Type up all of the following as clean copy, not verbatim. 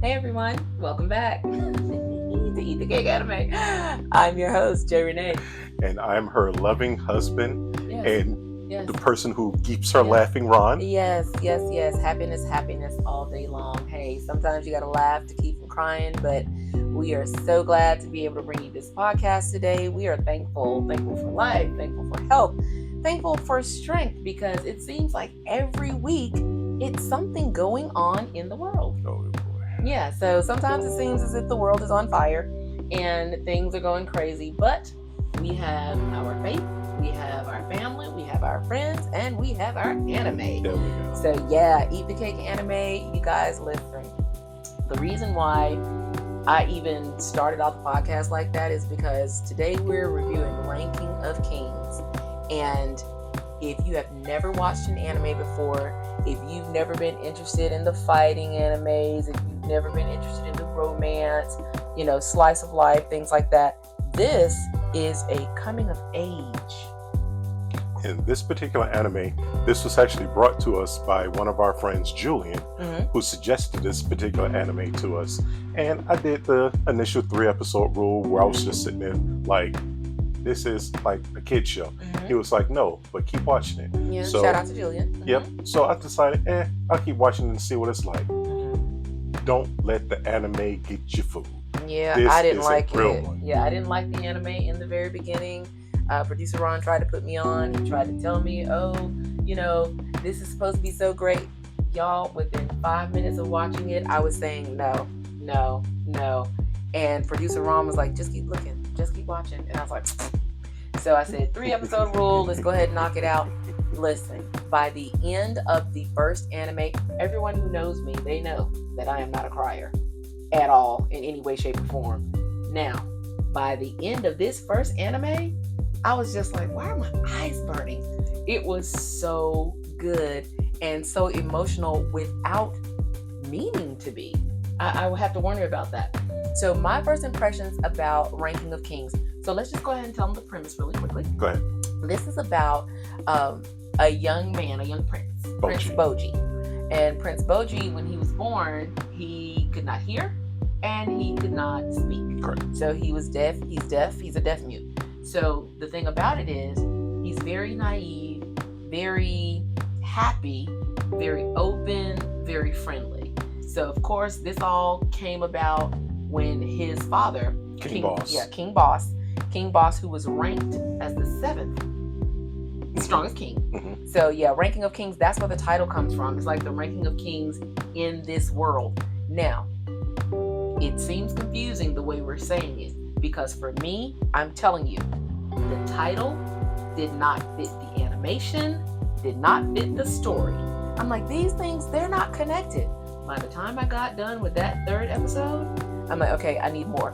Hey everyone, welcome back to Eat the Cake Anime. I'm your host, Jay Renee. And I'm her loving husband and Yes. the person who keeps her laughing, Ron. Yes. Happiness all day long. Hey, sometimes you gotta laugh to keep from crying, but we are so glad to be able to bring you this podcast today. We are thankful for life, thankful for health, thankful for strength, because it seems like every week it's something going on in the world. Oh boy. Yeah, so sometimes it seems as if the world is on fire and things are going crazy, but we have our faith, we have our family, we have our friends, and we have our anime. There we go. So yeah, Eat the Cake Anime, you guys listen. The reason why I even started off the podcast like that is because today we're reviewing Ranking of Kings. And if you have never watched an anime before, if you've never been interested in the fighting animes, if you've never been interested in the romance, slice of life, things like that, this is a coming of age. In this particular anime, this was actually brought to us by one of our friends, Julian, who suggested this particular anime to us. And I did the initial 3-episode rule where I was just sitting there like, this is like a kid show. He was like, no, but keep watching it. Yeah, so, shout out to Julian. Yep. So I decided, I'll keep watching it and see what it's like. Don't let the anime get you fooled. Yeah, this I didn't like it. One. Yeah, I didn't like the anime in the very beginning. Producer Ron tried to put me on. He tried to tell me, this is supposed to be so great. Y'all, within 5 minutes of watching it, I was saying no. And producer Ron was like, just keep looking, just keep watching. And I was like, so I said, 3-episode rule, let's go ahead and knock it out. Listen, by the end of the first anime, everyone who knows me, they know that I am not a crier at all in any way, shape, or form. Now, by the end of this first anime, I was just like, why are my eyes burning? It was so good and so emotional without meaning to be. I would have to warn you about that. So my first impressions about Ranking of Kings. So let's just go ahead and tell them the premise really quickly. Go ahead. This is about a young man, a young prince, Prince Bojji. And Prince Bojji, when he was born, he could not hear and he could not speak. Correct. So he was deaf. He's a deaf mute. So the thing about it is, he's very naive, very happy, very open, very friendly. So of course, this all came about when his father, King Boss, who was ranked as the 7th strongest king. So yeah, Ranking of Kings, that's where the title comes from. It's like the ranking of kings in this world. Now, it seems confusing the way we're saying it, because for me, I'm telling you, the title did not fit the animation, did not fit the story. I'm like, these things, they're not connected. By the time I got done with that 3rd episode, I'm like, okay, I need more,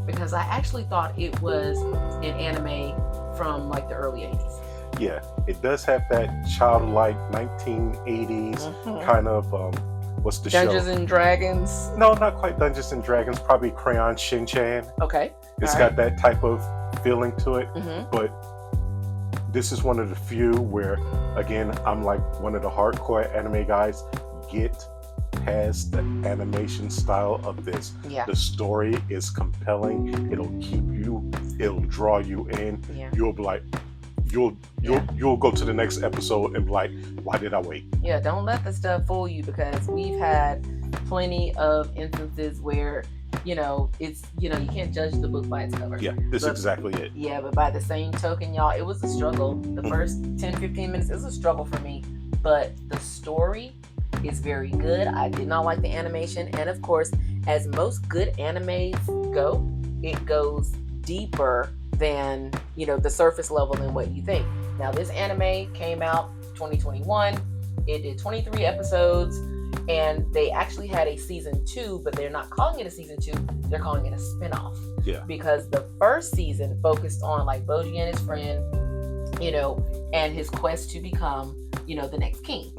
because I actually thought it was an anime from like the early 80s. Yeah, it does have that childlike 1980s kind of, what's the Dungeons show? and Dragons? No, not quite Dungeons and Dragons, probably Crayon Shin-chan. Okay. It's got that type of feeling to it, but this is one of the few where, again, I'm like one of the hardcore anime guys. Get past the animation style of this. Yeah. The story is compelling. It'll keep you. It'll draw you in. Yeah. You'll be like, you'll go to the next episode and be like, why did I wait? Yeah, don't let the stuff fool you, because we've had plenty of instances where, it's, you can't judge the book by its cover. Yeah, this is exactly it. Yeah, but by the same token, y'all, it was a struggle. The first 10-15 minutes is a struggle for me, but the story is very good. I did not like the animation, and of course, as most good animes go, it goes deeper than, the surface level than what you think. Now, this anime came out 2021. It did 23 episodes, and they actually had a season 2, but they're not calling it a season 2. They're calling it a spinoff. Yeah. Because the first season focused on like Bojji and his friend, and his quest to become, the next king.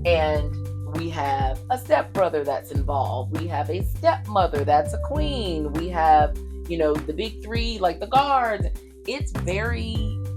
And we have a stepbrother that's involved. We have a stepmother that's a queen. We have, the big 3, like the guards. It's very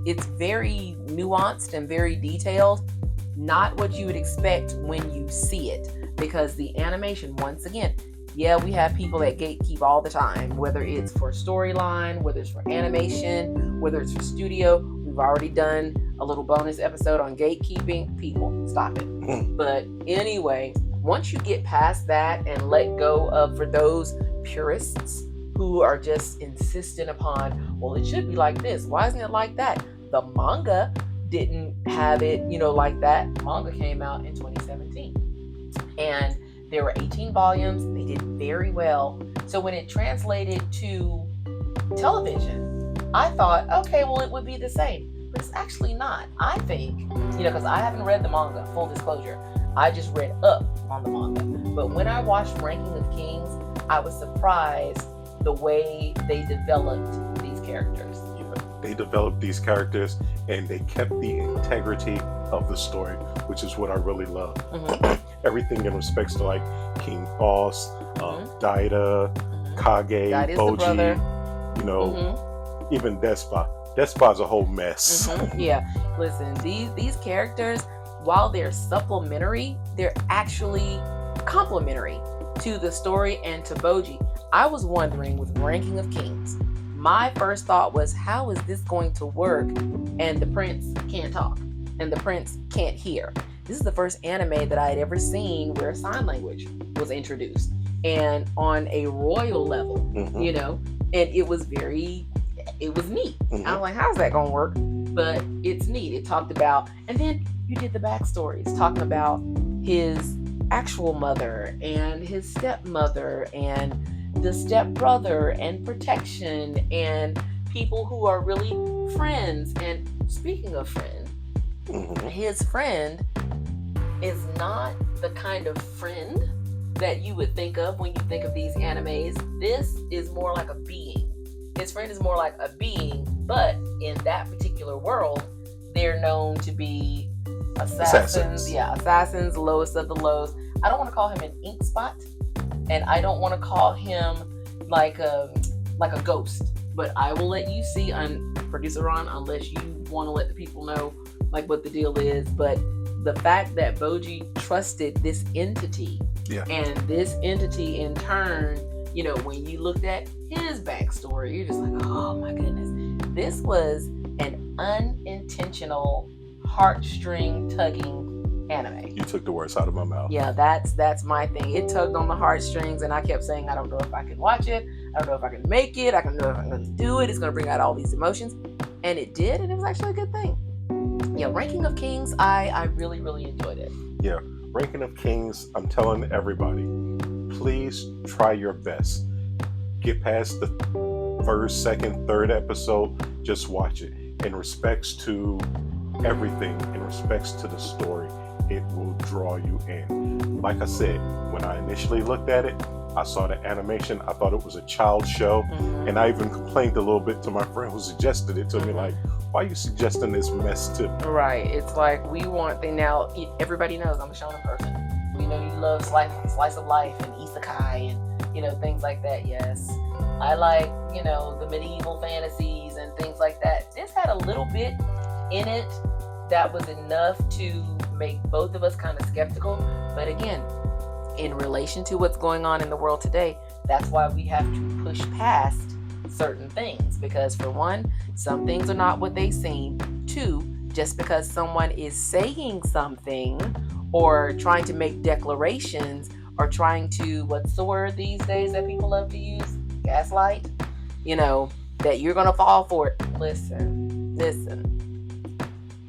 nuanced and very detailed. Not what you would expect when you see it, because the animation, once again, Yeah, we have people that gatekeep all the time, whether it's for storyline, whether it's for animation, whether it's for studio. We've already done a little bonus episode on gatekeeping. People, stop it. But anyway, once you get past that and let go of, for those purists who are just insistent upon, well, it should be like this. Why isn't it like that? The manga didn't have it, like that. Manga came out in 2017. And there were 18 volumes. They did very well. So when it translated to television, I thought, okay, well, it would be the same. But it's actually not. I think, because I haven't read the manga, full disclosure. I just read up on the manga. But when I watched Ranking of Kings, I was surprised the way they developed these characters. They developed these characters and they kept the integrity of the story, which is what I really love. Everything in respects to like King Boss, Daida, Kage, Daida's Bojji, even Despot. Despot's a whole mess. Yeah, listen, these characters, while they're supplementary, they're actually complementary to the story and to Bojji. I was wondering with Ranking of Kings, my first thought was, how is this going to work? And the prince can't talk and the prince can't hear. This is the first anime that I had ever seen where sign language was introduced, and on a royal level, and it was neat. I was like, how's that gonna work? But it's neat. It talked about, and then you did the backstories talking about his actual mother and his stepmother and the stepbrother and protection and people who are really friends. And speaking of friend, his friend is not the kind of friend that you would think of when you think of these animes. This is more like a being. His friend is more like a being, but in that particular world, they're known to be assassins. Yeah, assassins, lowest of the lows. I don't want to call him an ink spot, and I don't want to call him like a ghost. But I will let you see, Producer Ron, unless you want to let the people know like what the deal is. But the fact that Bojji trusted this entity, and this entity in turn, when you looked at his backstory, you're just like, oh my goodness, this was an unintentional heartstring tugging anime. You took the words out of my mouth. Yeah, that's my thing. It tugged on the heartstrings, and I kept saying, I don't know if I can watch it. I don't know if I can make it. I don't know if I'm going to do it. It's going to bring out all these emotions. And it did, and it was actually a good thing. Yeah, Ranking of Kings, I really, really enjoyed it. Yeah, Ranking of Kings, I'm telling everybody, please try your best. Get past the first, second, third episode. Just watch it. In respects to everything, in respects to the story, it will draw you in. Like I said, when I initially looked at it, I saw the animation. I thought it was a child show. And I even complained a little bit to my friend who suggested it to me, like, why are you suggesting this mess to me? Right. It's like, we want things now. Everybody knows I'm a shonen person. We know you love slice of life and isekai and, things like that. Yes. I like, the medieval fantasies and things like that. This had a little bit in it that was enough to make both of us kind of skeptical. But again, in relation to what's going on in the world today, that's why we have to push past certain things. Because for one, some things are not what they seem. Two, just because someone is saying something or trying to make declarations or trying to, what's the word these days that people love to use? Gaslight? That you're going to fall for it. Listen.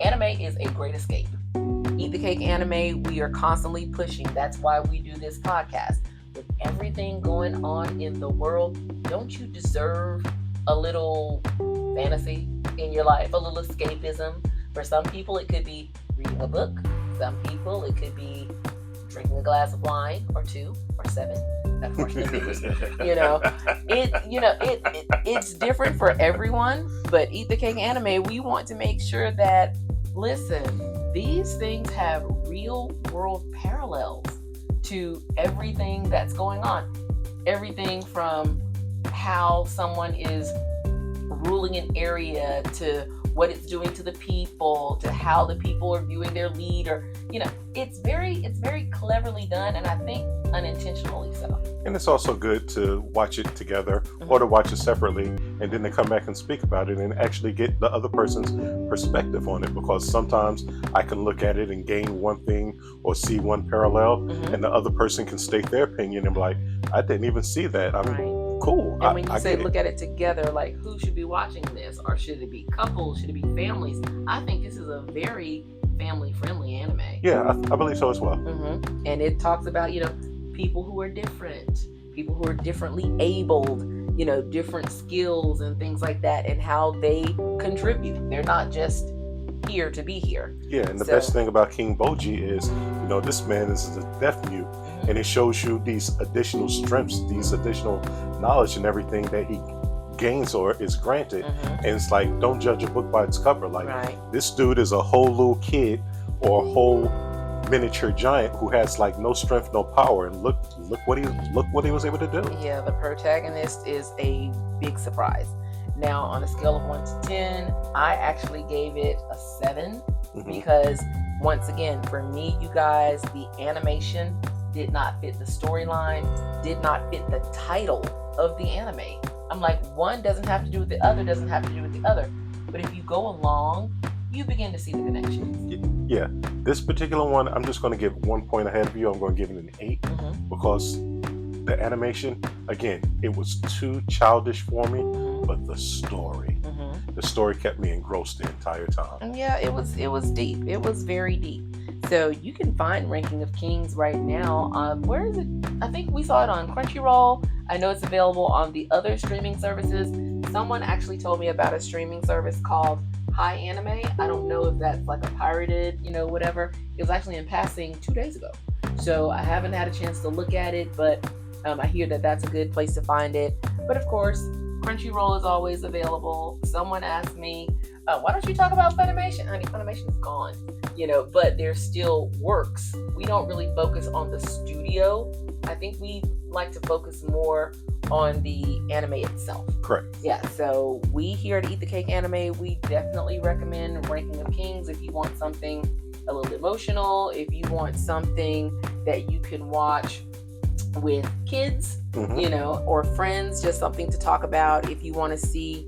Anime is a great escape. Eat the Cake Anime, we are constantly pushing. That's why we do this podcast. With everything going on in the world, don't you deserve a little fantasy in your life, a little escapism? For some people, it could be reading a book. Some people, it could be drinking a glass of wine or 2 or 7. It's different for everyone. But Eat the Cake Anime, we want to make sure that, listen, these things have real world parallels to everything that's going on. Everything from how someone is ruling an area to what it's doing to the people, to how the people are viewing their leader. It's very cleverly done, and I think unintentionally so. And it's also good to watch it together or to watch it separately and then to come back and speak about it and actually get the other person's perspective on it, because sometimes I can look at it and gain one thing or see one parallel and the other person can state their opinion and be like, I didn't even see that. I mean, cool. And when you say look at it together, like who should be watching this, or should it be couples, should it be families? I think this is a very family-friendly anime. Yeah, I believe so as well. And it talks about, people who are different, people who are differently abled, different skills and things like that, and how they contribute. They're not just here to be here. Yeah, and the best thing about King Bojji is, this man is a deaf mute, and it shows you these additional strengths, these additional knowledge and everything that he gains or is granted. And it's like, don't judge a book by its cover. Like, this dude is a whole little kid or a whole miniature giant who has like no strength, no power, and look what he was able to do. Yeah, the protagonist is a big surprise. Now, on a scale of 1 to 10, I actually gave it a 7 because, once again, for me, you guys, the animation did not fit the storyline, did not fit the title of the anime. I'm like, one doesn't have to do with the other, doesn't have to do with the other. But if you go along, you begin to see the connections. Yeah, this particular one, I'm just going to give 1 point ahead of you. I'm going to give it an 8 because the animation, again, it was too childish for me, but the story kept me engrossed the entire time. Yeah, it was deep. It was very deep. So you can find Ranking of Kings right now. Where is it? I think we saw it on Crunchyroll. I know it's available on the other streaming services. Someone actually told me about a streaming service called Hi Anime. I don't know if that's like a pirated, whatever. It was actually in passing 2 days ago. So I haven't had a chance to look at it, but I hear that that's a good place to find it. But of course, Crunchyroll is always available. Someone asked me, why don't you talk about Funimation? I mean, Funimation is gone, but there still works. We don't really focus on the studio. I think we like to focus more on the anime itself. Correct. Yeah, so we here at Eat the Cake Anime, we definitely recommend Ranking of Kings if you want something a little emotional, if you want something that you can watch with kids, or friends, just something to talk about. If you want to see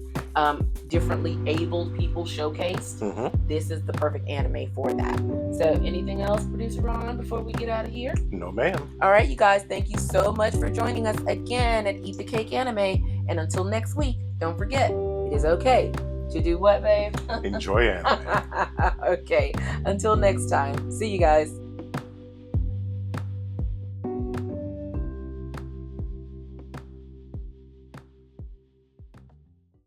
differently abled people showcased, this is the perfect anime for that. So anything else, Producer Ron, before we get out of here? No, ma'am. All right, you guys, thank you so much for joining us again at Eat the Cake Anime. And until next week, don't forget, it is okay to do what, babe? Enjoy anime. Okay, until next time. See you guys.